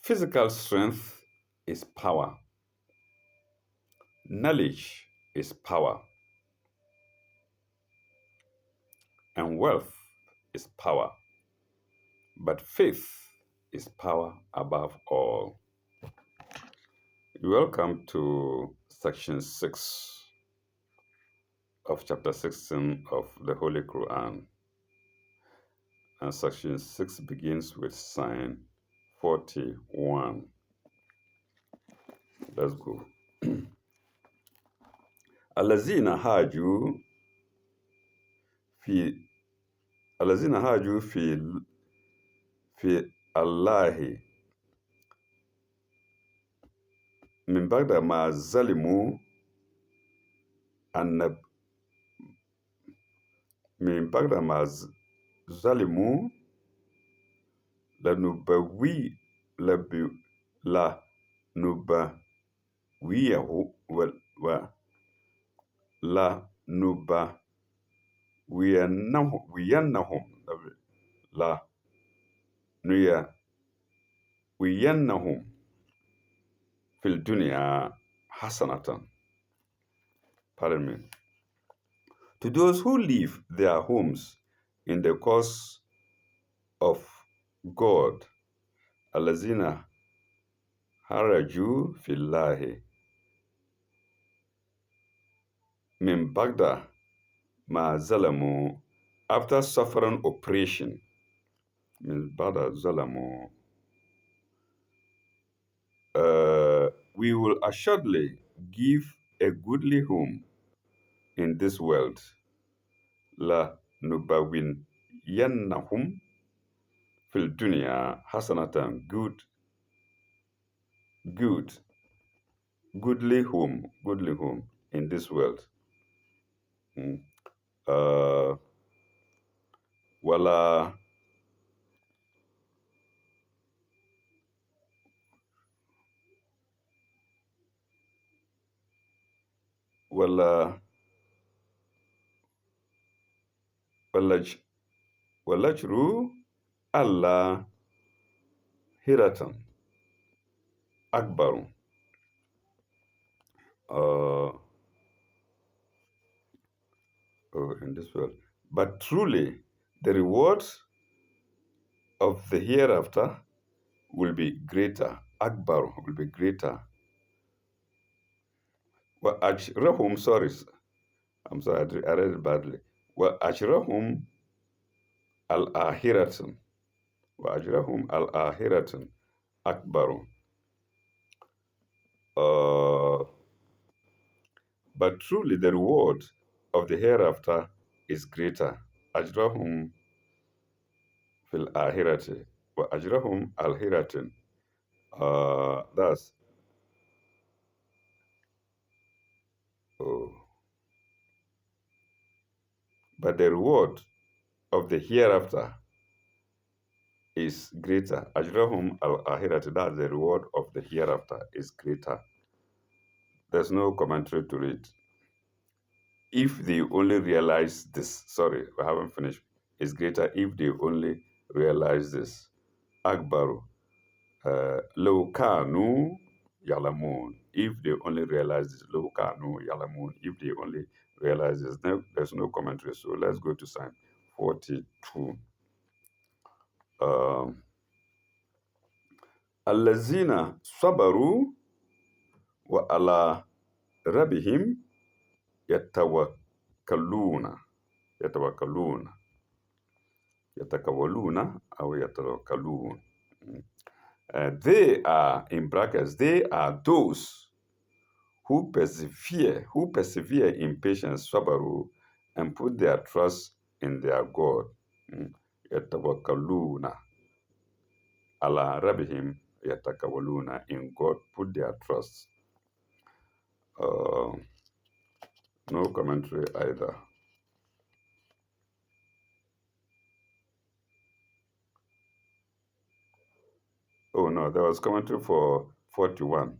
Physical strength is power. Knowledge is power. And wealth is power. But faith is power above all. Welcome to section 6 of chapter 16 of the Holy Quran. And section 6 begins with sign 41. Let's go. الذين هاجوا في الذين هاجوا في الله من بعد ما ظلموا من بعد ما ظلموا لنبويه لنبوينهم في الدنيا حسنة. Pardon me. To those who leave their homes in the cause of God, الذين هرجوا في الله من بعد ما ظلموا, after suffering oppression, من بعد ظلموا, we will assuredly give a goodly home in this world. La nubawiyannahum fil dunya hasanatan, goodly home in this world. Wala walajru Allah hiratan akbaru. In this world. But truly, the reward of the hereafter will be greater. Akbar will be greater. Well, Ajrahum, sorry, I'm sorry, I read it badly. Well, Ajrahum al-ahiratan. Well, Ajrahum al-ahiratan akbaru. But truly, the reward of the hereafter is greater. Ajrahum fil ahirati. Well, Ajrahum al-hiratin. That's but the reward of the hereafter is greater. Ajrahum al-ahirati, that's the reward of the hereafter is greater. There's no commentary to it. If they only realize this, sorry, I haven't finished. It's greater if they only realize this. Akbaru. Law kanu yalamun. If they only realize this. Law kanu yalamun. If they only realize this. There's no commentary. So let's go to sign 42. الذين صبروا وعلى ربهم يتوكلون أو يتوكلون. They are, in brackets, they are those who persevere in patience, صبروا, and put their trust in their God. يتوكلون على ربهم يتكولون, in God put their trust. No commentary either. Oh no, there was commentary for 41.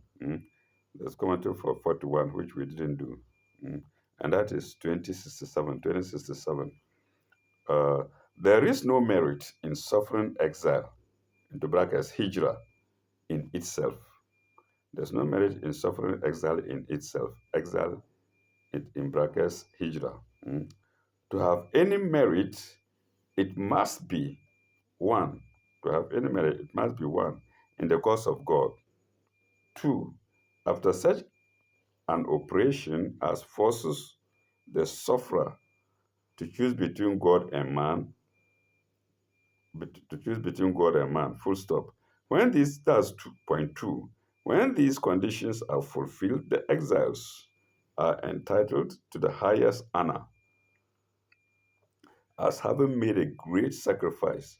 There's commentary for 41, which we didn't do. And that is 2067. There is no merit in suffering exile, into brackets, hijrah, in itself. There's no merit in suffering exile in itself. Exile, in brackets, hijrah. To have any merit, it must be one. To have any merit, it must be one in the cause of God. Two, after such an operation as forces the sufferer to choose between God and man, full stop. When these, that's 2.2, when these conditions are fulfilled, the exiles are entitled to the highest honor as having made a great sacrifice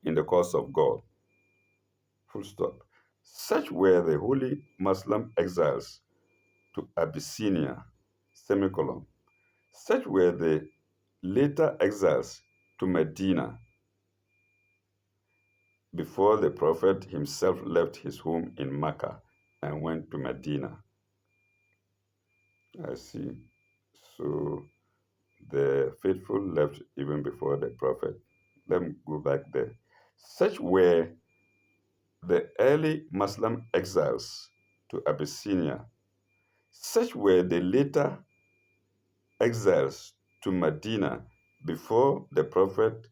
in the cause of God, full stop. Such were the holy Muslim exiles to Abyssinia, semicolon. Such were the later exiles to Medina before the Prophet himself left his home in Mecca and went to Medina. I see. So the faithful left even before the Prophet. Let me go back there. Such were the early Muslim exiles to Abyssinia. Such were the later exiles to Medina before the Prophet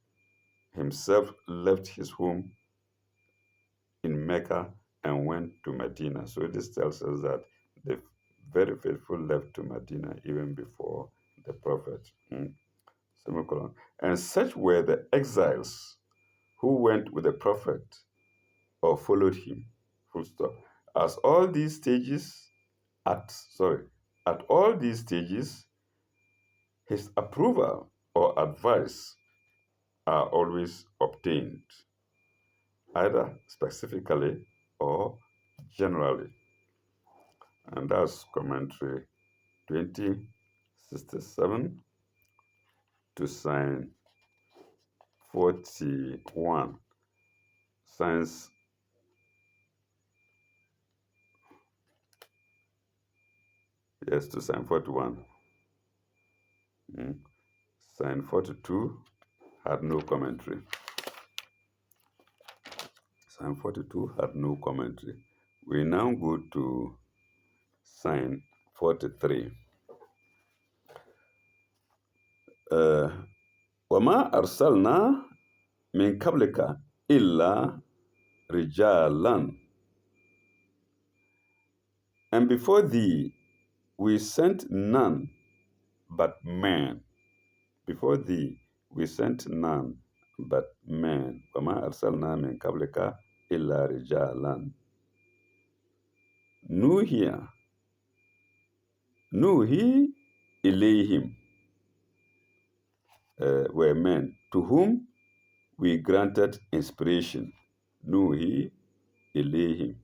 himself left his home in Mecca and went to Medina. So this tells us that the very faithful left to Medina even before the Prophet. Semicolon. And such were the exiles who went with the Prophet or followed him. Full stop. As all these stages, at all these stages, his approval or advice are always obtained, either specifically or generally. And that's commentary 2067 to sign 41. Signs, yes, to sign 41. Sign 42 had no commentary. Sign 42 had no commentary. We now go to sign 43. وما أرسلنا من قبلك إلا رجالا. And before thee we sent none but men. Before thee we sent none but men. وما أرسلنا من قبلك إلا رجالا. نوحي إليهم were men to whom we granted inspiration. Nuhi Elihim,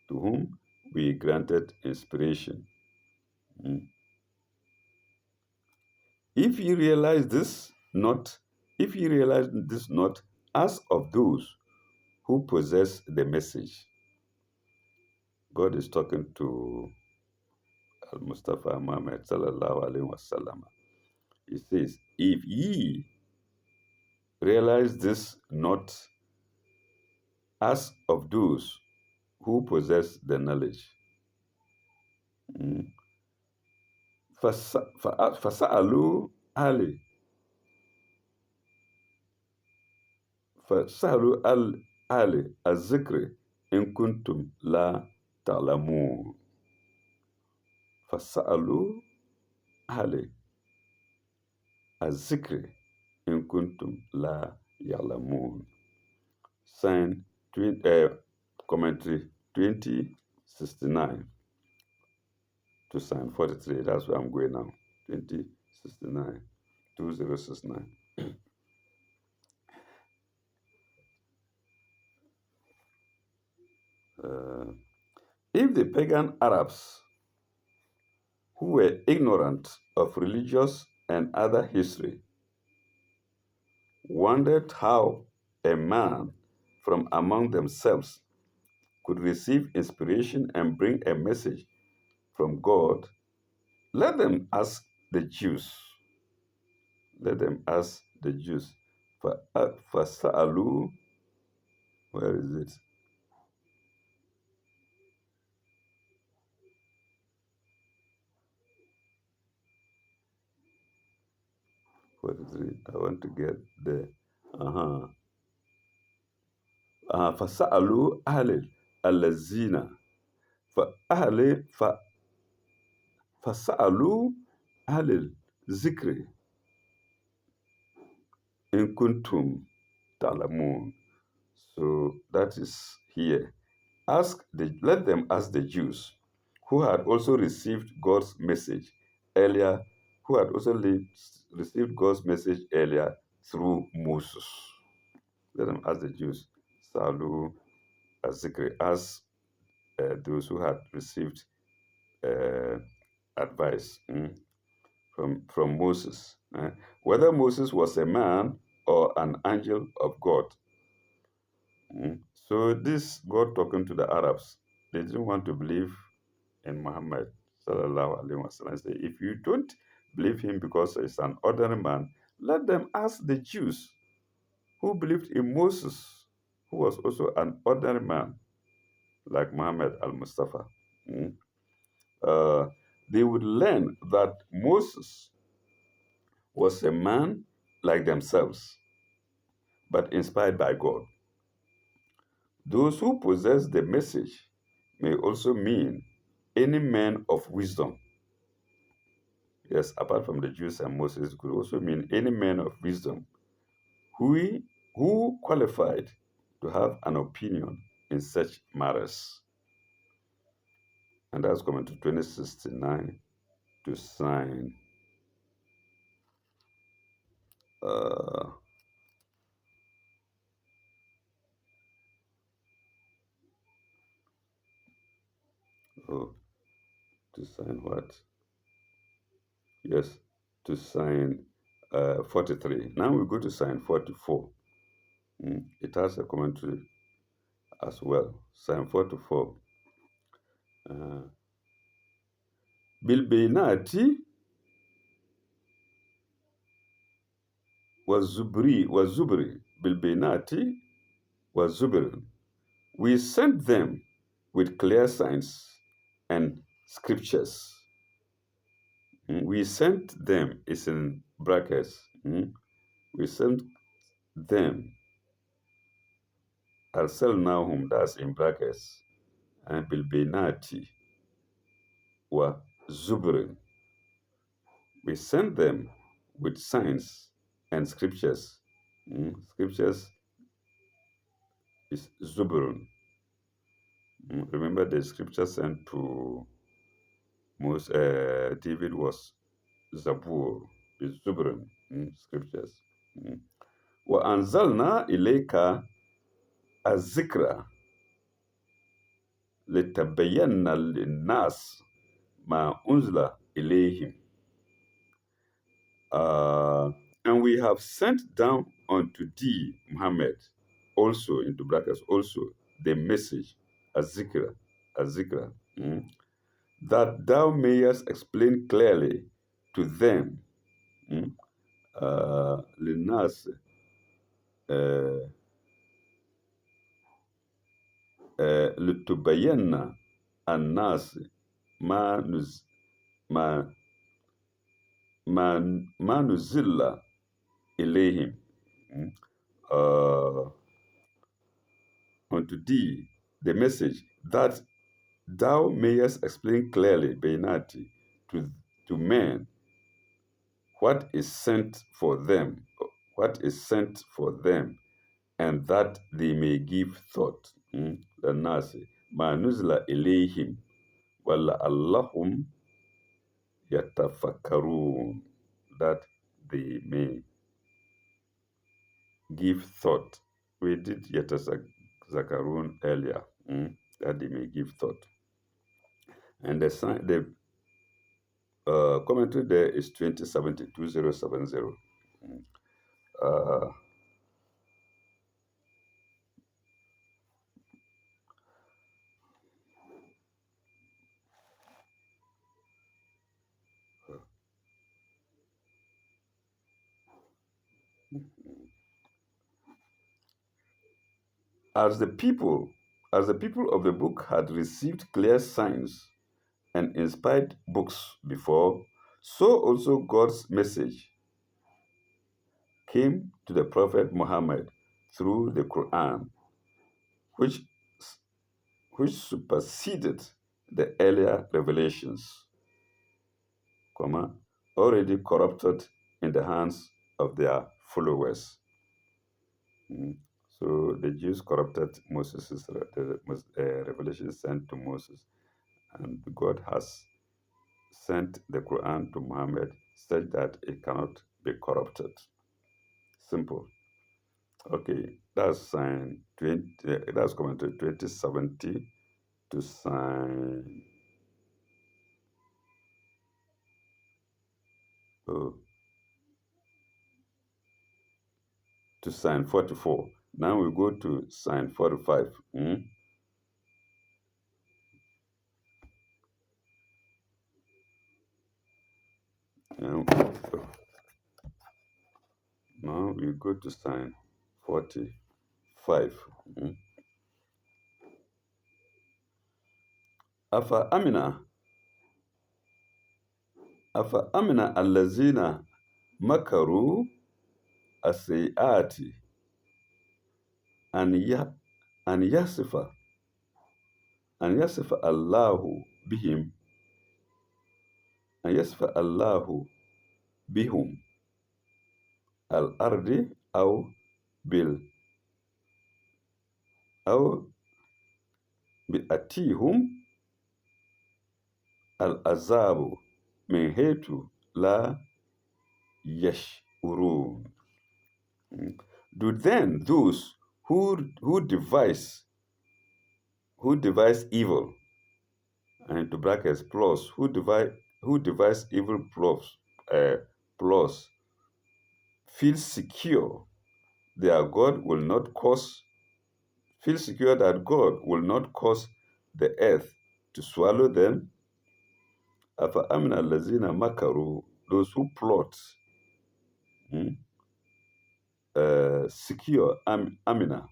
to whom we granted inspiration. If you realize this not, as of those who possess the message. God is talking to Al-Mustafa Muhammad sallallahu alaihi wasallam. He says, if ye realize this not as of those who possess the knowledge. فَسَأَلُوا أَهْلِ الذِّكْرِ إِن كُنتُمْ لَا تَعْلَمُونَ. فَسَأَلُوا أَهْلِ الذِّكْرِ إِن كُنتُمْ لَا يَعْلَمُونَ. Sign, commentary 2069 to sign 43. That's where I'm going now. 2069. 2069. If the pagan Arabs, who were ignorant of religious and other history, wondered how a man from among themselves could receive inspiration and bring a message from God, let them ask the Jews. Let them ask the Jews. فَسَأَلُوا, where is it? Sorry, I want to get the. Uh-huh. فسألوا أهل الذين فأهل ف... فسألوا أهل الذكر إن كنتم تعلمون. So that is here. Let them ask the Jews who had also received God's message earlier, who had also received God's message earlier through Moses. Let them ask the Jews. Salu Azikri, ask those who had received uh, advice from Moses, whether Moses was a man or an angel of God. So this God talking to the Arabs, they didn't want to believe in Muhammad sallallahu alaihi wasallam. Say, if you don't believe him because he's an ordinary man, let them ask the Jews who believed in Moses, who was also an ordinary man like Muhammad al-Mustafa. They would learn that Moses was a man like themselves, but inspired by God. Those who possess the message may also mean any man of wisdom. Yes, apart from the Jews and Moses, it could also mean any man of wisdom who qualified to have an opinion in such matters. And that's coming to 2069 to sign. Uh, oh, to sign what? Yes, to sign 43. Now we go to sign 44. It has a commentary as well. Sign 44. Bilbinati was Zubri. Bilbinati was Zubri. We sent them with clear signs and scriptures. We sent them, is in brackets. We sent them, Arsalnahum, that's in brackets, and Bilbinati wa Zubrin. We sent them with signs and scriptures. Scriptures is Zubrun. Remember the scripture sent to David was Zabur, is Zubrun scriptures. وأنزلنا إليك الذكر لتبين للناس ما أنزل إليهم. And we have sent down unto thee, Muhammad, also, into brackets, also, the message, Azikra, that thou mayest explain clearly to them, Linas, لتبين الناس ما ما نزل إليهم. Unto thee the message, that thou mayest explain clearly, Beinati, to men what is sent for them, and that they may give thought. The Nasi, ma nuzla ilayhim, wala Allahum yatafakkarun, that they may give thought. We did yatazakarun earlier, that they may give thought. And the commentary there is 2070. As the people of the book had received clear signs and inspired books before, so also God's message came to the Prophet Muhammad through the Quran, which, which superseded the earlier revelations, already corrupted in the hands of their followers. Mm. So the Jews corrupted Moses' revelation sent to Moses, and God has sent the Quran to Muhammad such that it cannot be corrupted. Simple. Okay, that's sign 20. That's commentary 2070 to sign. Oh, to sign 44. Now we go to sign 45. Now, now we go to sign 45. Afa amina allazina makaru as-sayyiati an ya an yasifa Allahu bihim an yasifa Allahu bihum al-ardi bil aw bi'atihum al-azabu min haythu la yash'urun. Do then those who devise evil, and to brackets plus, who devise evil plus feel secure their God will not cause feel secure that God will not cause the earth to swallow them? Afa amina lazina makaru, those who plot, secure, amina,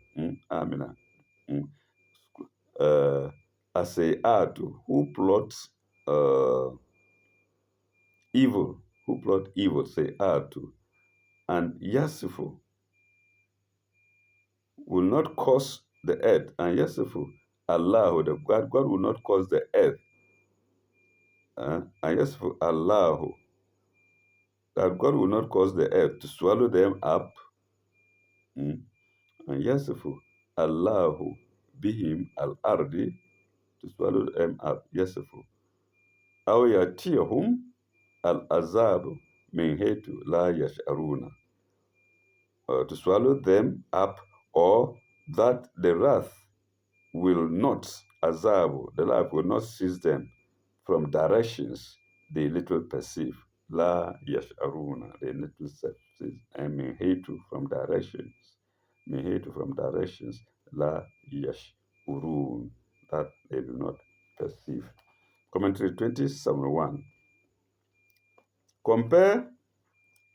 amina, as a art, who plot uh, evil, say art, and Yasifu will not cause the earth, and Yasifu, Allah, the God will not cause the earth, and Yasifu, Allah, that God will not cause the earth to swallow them up, and Yasifu, Allahu, bihim al-ardi, to swallow them up, Yasifu, aw yatiyahum al-azab min haythu la yash'aruna, to swallow them up, or that the wrath will not, azab, the wrath will not seize them from directions they little perceive. La yash'aruna, they little perceive. And min from directions, la yash'urun, that they do not perceive. Commentary 2071. Compare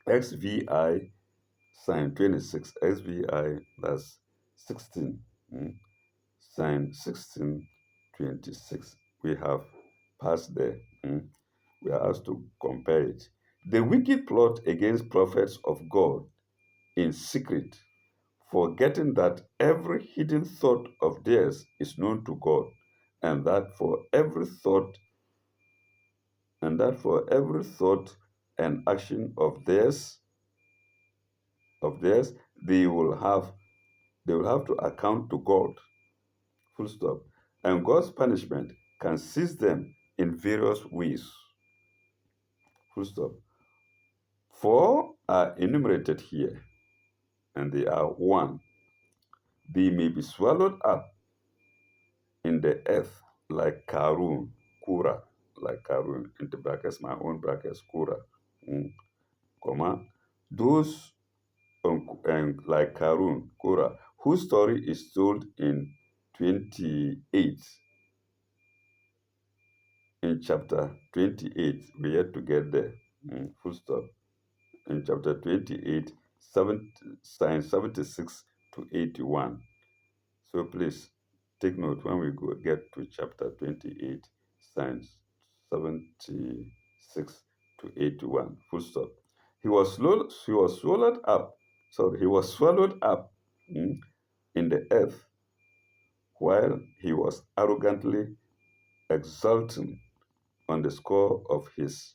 XVI sign 26, XVI, that's 16, sign 1626. We have passed there. We are asked to compare it. The wicked plot against prophets of God in secret, forgetting that every hidden thought of theirs is known to God, and that for every thought and action of theirs they will have to account to God. Full stop. And God's punishment can seize them in various ways. Full stop. Four are enumerated here, and they are: one, they may be swallowed up in the earth like Karun, Kura, like Karun, into brackets, my own brackets, Kura, those like Karun, Kura, whose story is told in 28, in chapter 28, we yet to get there, full stop, in chapter 28, sign 76 to 81. So please take note when we get to chapter 28, signs 76 to 81, full stop. He was swallowed up So he was swallowed up in the earth while he was arrogantly exulting on the score of his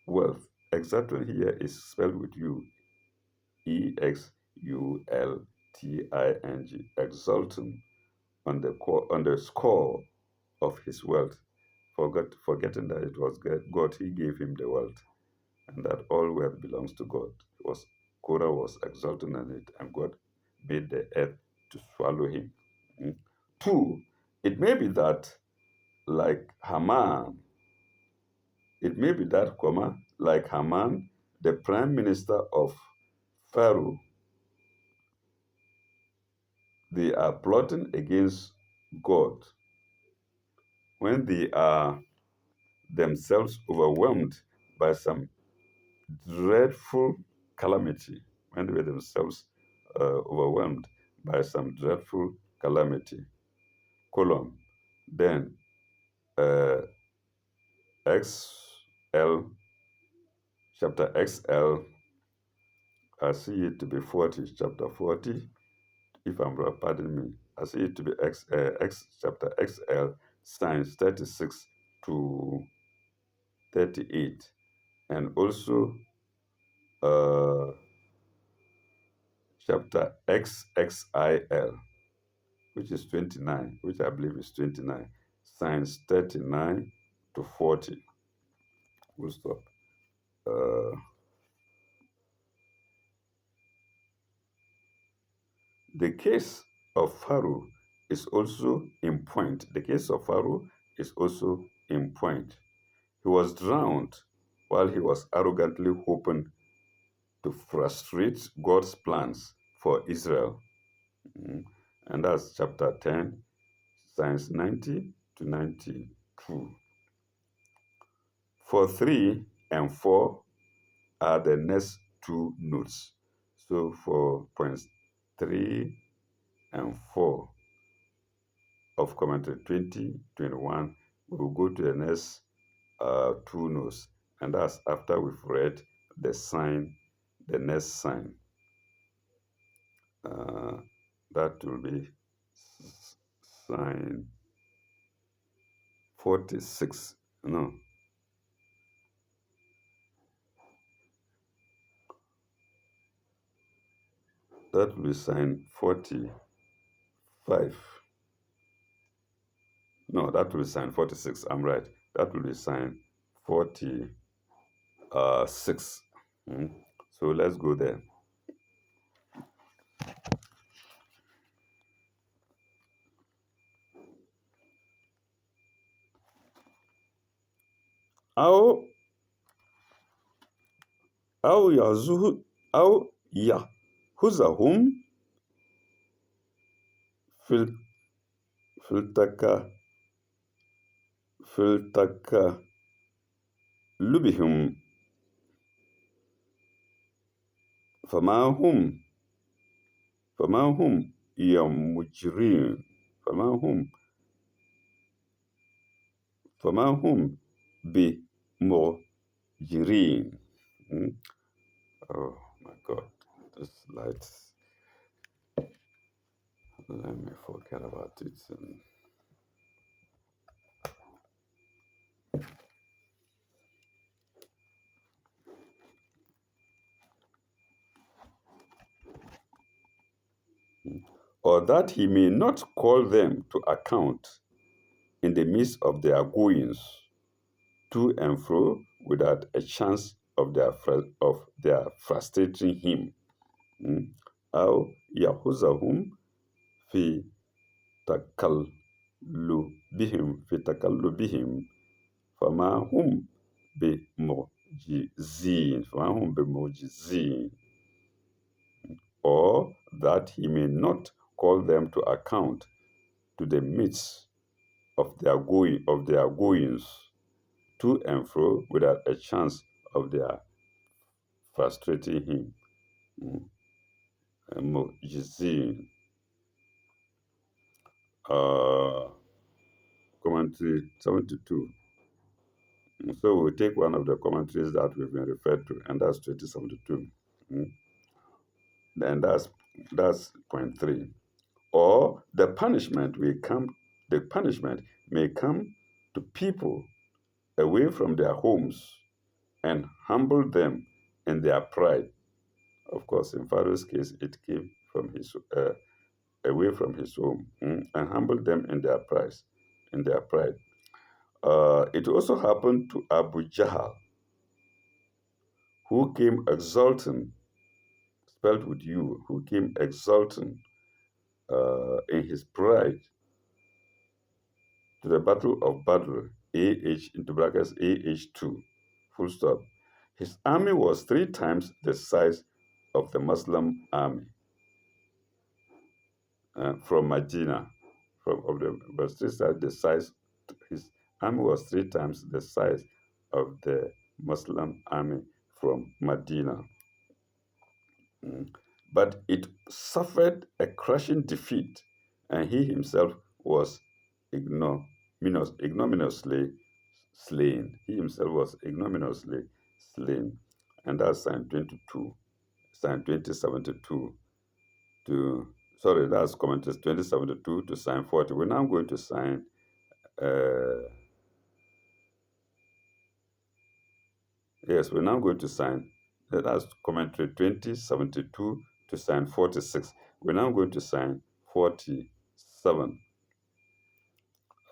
wealth. Exulting here is spelled with U, Exulting, exulting on the score of his wealth, forgetting that it was God, he gave him the wealth, and that all wealth belongs to God. Korah was exulting on it, and God made the earth to swallow him. Mm. Two, it may be that, like Haman, it may be that, like Haman, the prime minister of Pharaoh, they are plotting against God when they are themselves overwhelmed by some dreadful calamity, when they were themselves overwhelmed by some dreadful calamity. Colon. Then XL, chapter XL, I see it to be 40, chapter 40, if I'm wrong, pardon me. I see it to be chapter XL, signs 36 to 38, and also uh, chapter XXIL, which is 29, which I believe is 29, signs 39 to 40. We'll stop. The case of Pharaoh is also in point. The case of Pharaoh is also in point. He was drowned while he was arrogantly hoping to frustrate God's plans for Israel. And that's chapter 10, signs 90 to 92. For 3 and 4 are the next two notes. So for points 3 and 4 of commentary 20, 21, we will go to the next two notes. And that's after we've read the sign, the next sign. That will be sign 46. No. That will be sign 45. No, that will be sign 46. I'm right. That will be sign 46. So let's go there. أو أو يهزهم في التكلبهم فما هم يمجرين فما هم بمجرين. Oh my God, this light. Let me forget about it. Or that he may not call them to account in the midst of their goings to and fro without a chance of their frustrating him. أو يأخذهم في تقلبهم فما هم بمعجزين. Or that he may not call them to account to the midst of their goings to and fro without a chance of their frustrating him. Mu'jizin. Commentary 72. So we'll take one of the commentaries that we've been referred to, and that's 2072. Then that's point three. Or the punishment may come to people away from their homes and humble them in their pride. Of course, in Pharaoh's case, it came from his away from his home, and humble them in their pride. In their pride. It also happened to Abu Jahl, who came exulting, spelled with U, who came exulting in his pride to the battle of Badr, AH into brackets AH2, full stop. His army was three times the size of the Muslim army from Medina, was three times the size. His army was three times the size of the Muslim army from Medina. But it suffered a crushing defeat, and he himself was ignominiously slain. He himself was ignominiously slain. And that's Psalm 22, Psalm 2072 to, sorry, that's Commentaries 2072 to Psalm 40. We're now going to Psalm, yes, we're now going to Psalm, that's Commentary 2072 to Psalm 46. We're now going to Psalm 47.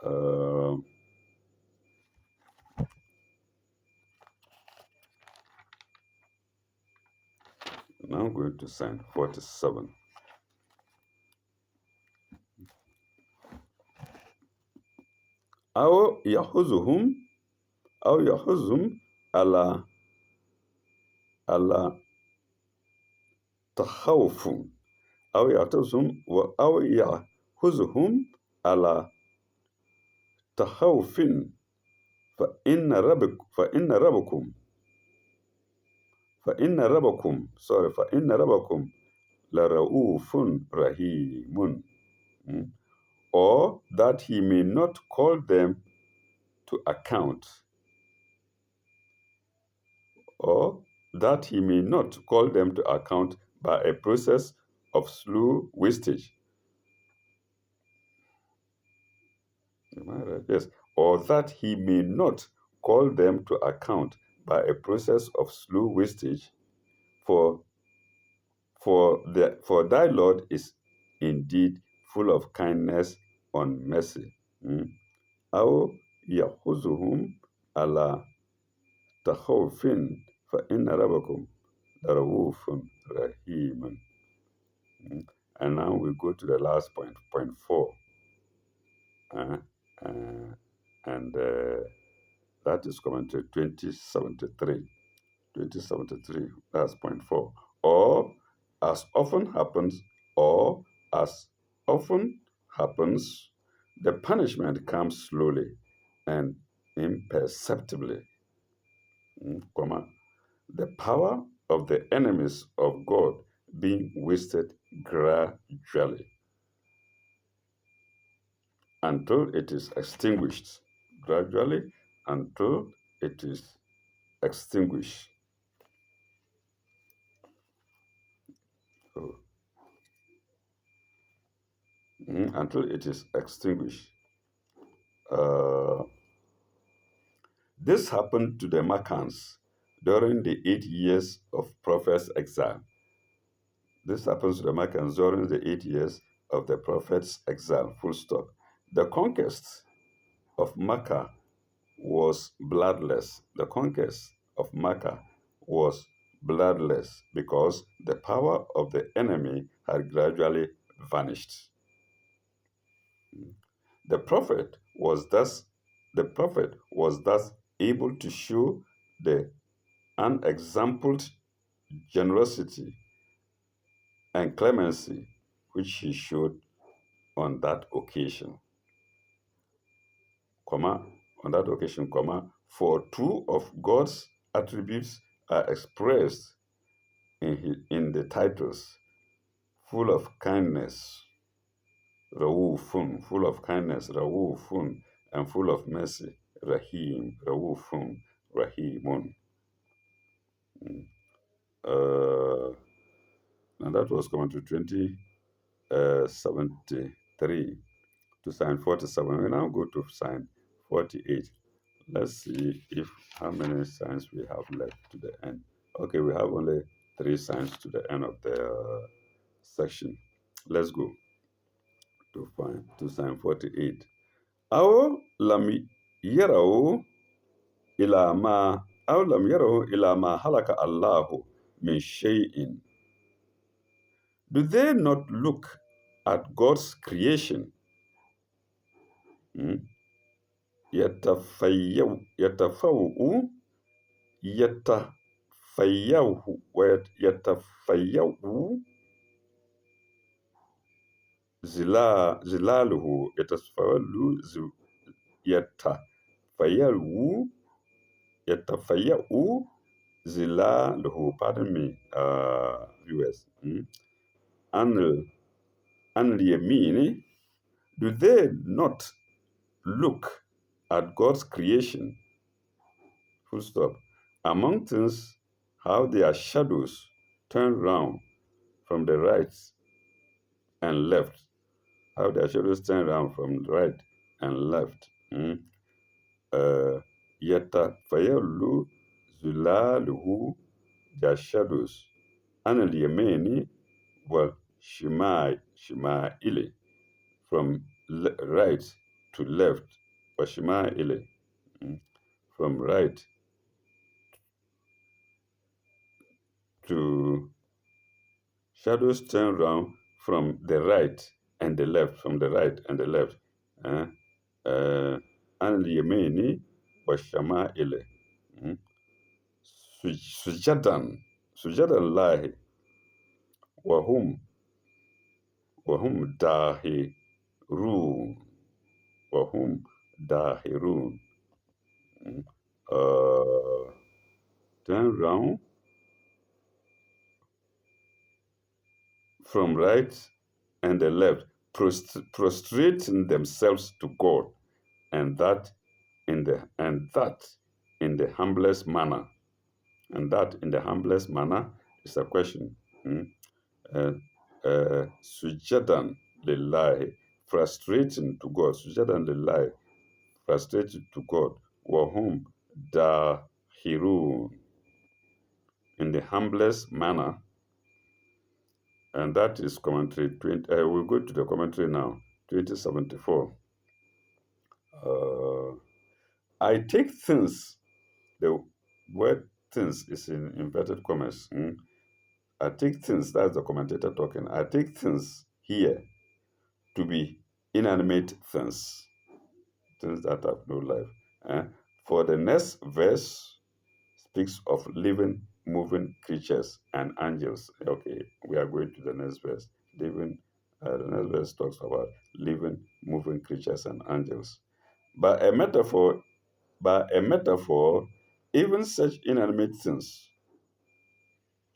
Uh, now going to Psalm 47. أو يحوزهم أو يحوزهم على تخوف أو يحوزهم على تخوف فإن ربكم لرؤوف رحيم. Or that he may not call them to account, by a process of slow wastage. Am I right? Yes. Or that he may not call them to account by a process of slow wastage, for thy Lord is indeed full of kindness and mercy. أو يأخذهم على تخوف فإن ربكم لرؤوف رحيم. And now we go to the last point, point 4. And that is Commentary 2073. 2073, that's point 4. Or as often happens, the punishment comes slowly and imperceptibly, the power of the enemies of God being wasted gradually until it is extinguished. Gradually until it is extinguished. So, until it is extinguished. This happened to the Maccans during the 8 years of prophet's exile. This happens to the Maccans during the 8 years of the prophet's exile, full stop. The conquest of Makkah was bloodless. The conquest of Makkah was bloodless because the power of the enemy had gradually vanished. The prophet was thus able to show the unexampled generosity and clemency which he showed on that occasion. For two of God's attributes are expressed in the titles: full of kindness, Raufun, full of kindness, Raufun, and full of mercy, Rahim, Raufun, Rahimun. And that was commentary 2073 to sign 47. We now go to sign 48. Let's see if how many signs we have left to the end. Okay, we have only 3 signs to the end of the section. Let's go to sign 48. أو لم يروا إلى ما أو لم يروا إلى ما خلق الله من شيء. Do they not look at God's creation? يتفيأ يتفيأ زلاله يتفيأ zilaluhu, pardon me, viewers, an اليمين, do they not look at God's creation, full stop, among things, how their shadows turn round from the right and left, how their shadows turn around from right and left. Yatafayyalu zulaluhu, their shadows. Anal yameni wal shimaili, from right to left. Wa shimaili, from right to shadows turn around from the right and the left, from the right and the left. Anal yameni wa shimaili. Sujadan lahi wahum dahirun dahirun. Turn round from right and the left, prostrating themselves to God, and that in the humblest manner. And that in the humblest manner is a question. Sujadan lillahi, frustrating to God. Sujadan lillahi, frustrated to God. Wahum dahirun, in the humblest manner. And that is commentary 20. We'll go to the commentary now, 2074. I take things, the word things is in inverted commas. I take things, that's the commentator talking. I take things here to be inanimate things, things that have no life. For the next verse speaks of living, moving creatures and angels. Okay, we are going to the next verse. The next verse talks about living, moving creatures and angels. By a metaphor, even such inanimate things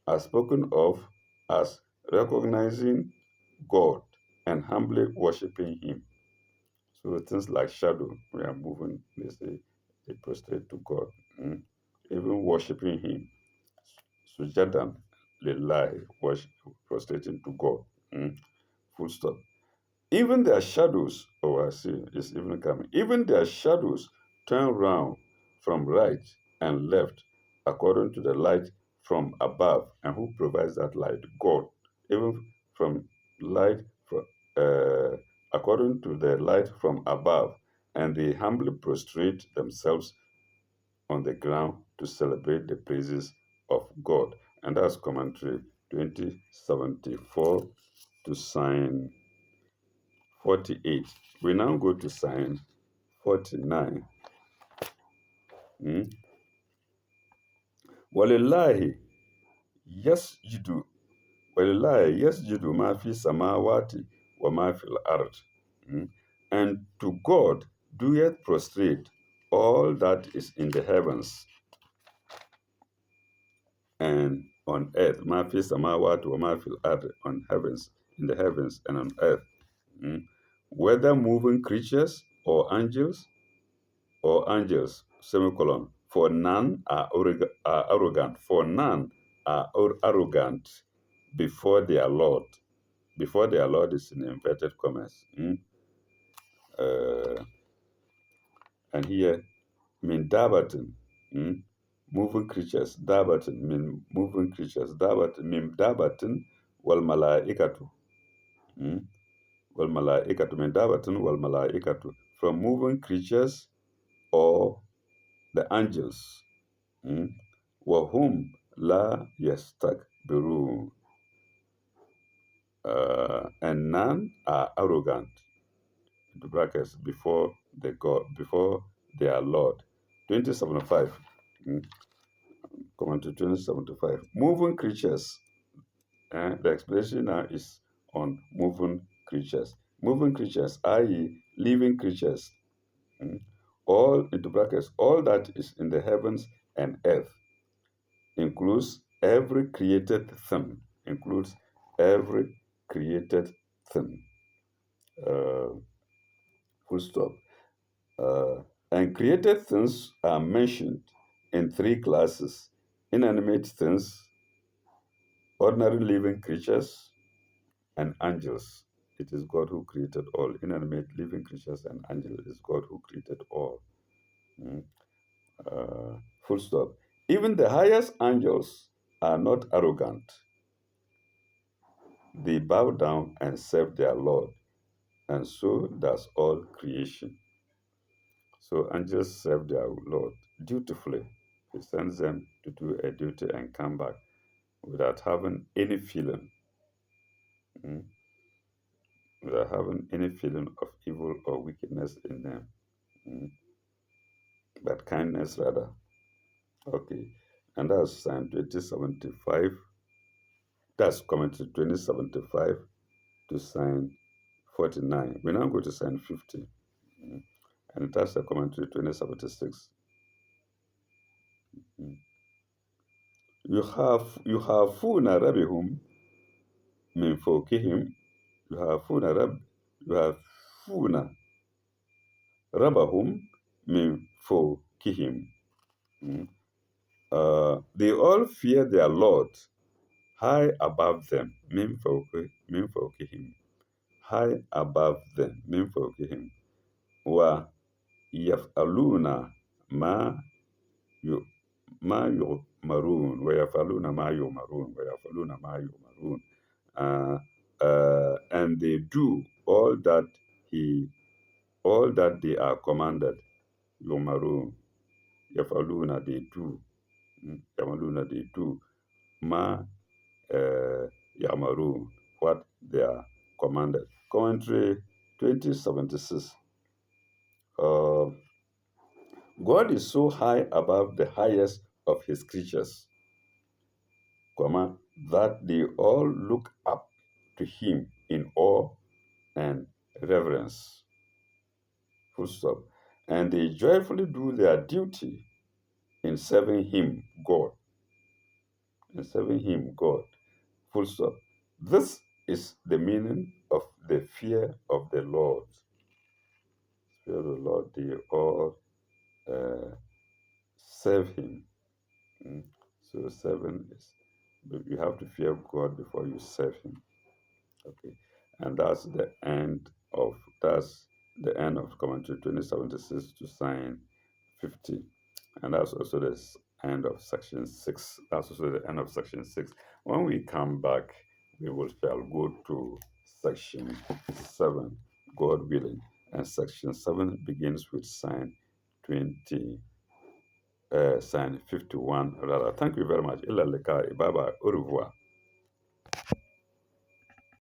are spoken of as recognizing God and humbly worshiping Him. So things like shadow, we are moving, they say, they prostrate to God, even worshiping Him. Sujadan lillahi, worship, prostrating to God. Full stop. Even their shadows, I see, it's even coming. Even their shadows turn round from right and left according to the light from above. And who provides that light? God. Even from light, according to the light from above. And they humbly prostrate themselves on the ground to celebrate the praises of God. And that's commentary 2074 to sign 48. We now go to sign 49. Walillahi yasjudu ma fi samawati wa ma fil ard. And to God doeth prostrate all that is in the heavens and on earth. Ma fi samawati wa ma fil ard, on heavens, in the heavens and on earth. Whether moving creatures or angels, semicolon, for none are arrogant, for none are arrogant, before their Lord. Before their Lord is in inverted commas. Uh, and here, min dabatin, moving creatures, dabatin, min moving creatures, dabatin, min dabatin, wal malaikatu, wal malaikatu, min dabatin, wal malaikatu, from moving creatures or the angels, wahum la yastakbirun, and none are arrogant, into brackets, before the God, before their Lord. 2075. Come on to 2075. Moving creatures. The explanation now is on moving creatures. Moving creatures, i.e., living creatures. All, into brackets, all that is in the heavens and earth includes every created thing. Includes every created thing. Full stop. And created things are mentioned in three classes: inanimate things, ordinary living creatures, and angels. It is God who created all. Inanimate living creatures and angels. It is God who created all. Full stop. Even the highest angels are not arrogant. They bow down and serve their Lord, and so does all creation. So angels serve their Lord dutifully. He sends them to do a duty and come back without having any feeling, without having any feeling of evil or wickedness in them, but kindness rather. Okay, and that's Psalm 2075. That's commentary 2075 to Psalm 49. We now go to Psalm 50, and that's a commentary 2076. يخافون ربهم من فوقهم يخافون يخافون ربهم من فوقهم. They all fear their Lord high above them. من فوقهم. High above them. من فوقهم. ويفعلون ما ما يؤمرون ويفعلون ما يؤمرون ويفعلون ما يؤمرون. And they do all that they are commanded. يؤمرون يفعلون, they do. يعملون, they do. ما يأمرون, what they are commanded. Commentary 2076. God is so high above the highest of his creatures, that they all look up to him in awe and reverence. Full stop. And they joyfully do their duty in serving him, God. In serving him, God. Full stop. This is the meaning of the fear of the Lord. Fear of the Lord, they all serve him. So serving is, you have to fear God before you serve him. Okay, and that's the end of commentary 2076 to Psalm 50, and that's also the end of section 6. That's also the end of section 6. When we come back, we shall go to section 7, God willing, and section 7 begins with Psalm 51 rather. Thank you very much. Ila likai. Bye bye. Au revoir.